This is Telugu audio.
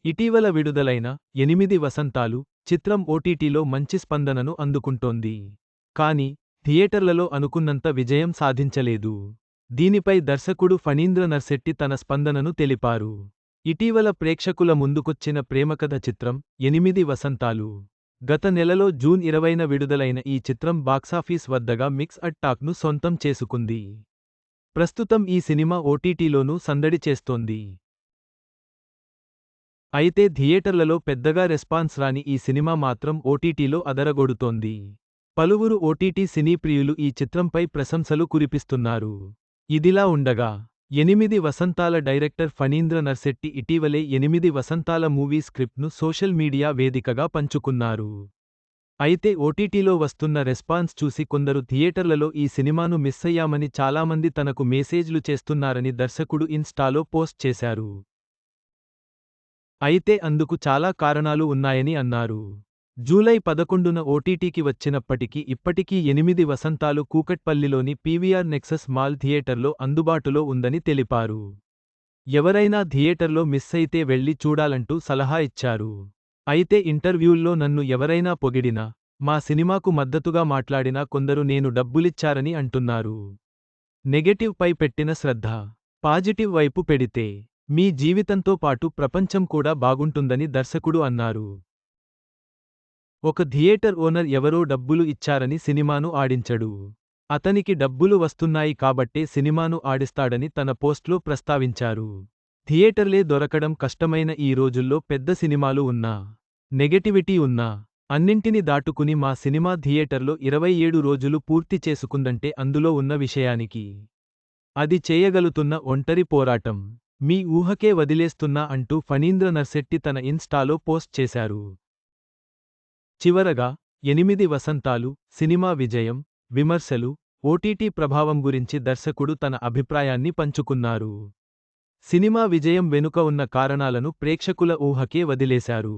ఇటీవల విడుదలైన 8 వసంతాలు చిత్రం ఓటీటీలో మంచి స్పందనను అందుకుంటోంది. కానీ, థియేటర్లలో అనుకున్నంత విజయం సాధించలేదు. దీనిపై దర్శకుడు ఫణీంద్ర నర్శెట్టి తన స్పందనను తెలిపారు. ఇటీవల ప్రేక్షకుల ముందుకొచ్చిన ప్రేమకథ చిత్రం 8 వసంతాలు. గత నెలలో జూన్ 20న విడుదలైన ఈ చిత్రం బాక్సాఫీస్ వద్దగా మిక్స్డ్ టాక్ను సొంతం చేసుకుంది. ప్రస్తుతం ఈ సినిమా ఓటీటీలోనూ సందడి చేస్తోంది. అయితే థియేటర్లలో పెద్దగా రెస్పాన్స్ రాని ఈ సినిమా మాత్రం ఓటీటీలో అదరగొడుతోంది. పలువురు ఓటీటీ సినీ ప్రియులు ఈ చిత్రంపై ప్రశంసలు కురిపిస్తున్నారు. ఇదిలా ఉండగా, 8 వసంతాల డైరెక్టర్ ఫణీంద్ర నర్శెట్టి ఇటీవలే 8 వసంతాల మూవీ స్క్రిప్ట్ను సోషల్ మీడియా వేదికగా పంచుకున్నారు. అయితే ఓటీటీలో వస్తున్న రెస్పాన్స్ చూసి కొందరు థియేటర్లలో ఈ సినిమాను మిస్సయ్యామని చాలామంది తనకు మెసేజ్లు చేస్తున్నారని దర్శకుడు ఇన్స్టాలో పోస్ట్ చేశారు. అయితే అందుకు చాలా కారణాలు ఉన్నాయని అన్నారు. జూలై 11న ఓటీటీకి వచ్చినప్పటికీ ఇప్పటికీ 8 వసంతాలు కూకట్పల్లిలోని పీవీఆర్ నెక్సస్ మాల్ థియేటర్లో అందుబాటులో ఉందని తెలిపారు. ఎవరైనా థియేటర్లో మిస్సయితే వెళ్లి చూడాలంటూ సలహా ఇచ్చారు. అయితే ఇంటర్వ్యూల్లో నన్ను ఎవరైనా పొగిడినా, మా సినిమాకు మద్దతుగా మాట్లాడినా కొందరు నేను డబ్బులిచ్చారని అంటున్నారు. నెగెటివ్ పై పెట్టిన శ్రద్ధ పాజిటివ్ వైపు పెడితే మీ జీవితంతో పాటు ప్రపంచం కూడా బాగుంటుందని దర్శకుడు అన్నారు. ఒక థియేటర్ ఓనర్ ఎవరో డబ్బులు ఇచ్చారని సినిమాను ఆడించడు. అతనికి డబ్బులు వస్తున్నాయి కాబట్టే సినిమాను ఆడిస్తాడని తన పోస్ట్లో ప్రస్తావించారు. థియేటర్లే దొరకడం కష్టమైన ఈ రోజుల్లో పెద్ద సినిమాలు ఉన్నా, నెగటివిటీ ఉన్నా, అన్నింటిని దాటుకుని మా సినిమా థియేటర్లో 27 రోజులు పూర్తి చేసుకుందంటే అందులో ఉన్న విషయానికి. అది చేయగలుగుతున్న ఒంటరి పోరాటం మీ ఊహకే వదిలేస్తున్నా అంటూ ఫణీంద్ర నర్శెట్టి తన ఇన్స్టాలో పోస్ట్ చేశారు. చివరగా, 8 వసంతాలు సినిమా విజయం, విమర్శలు, ఓటీటీ ప్రభావం గురించి దర్శకుడు తన అభిప్రాయాన్ని పంచుకున్నారు. సినిమా విజయం వెనుక ఉన్న కారణాలను ప్రేక్షకుల ఊహకే వదిలేశారు.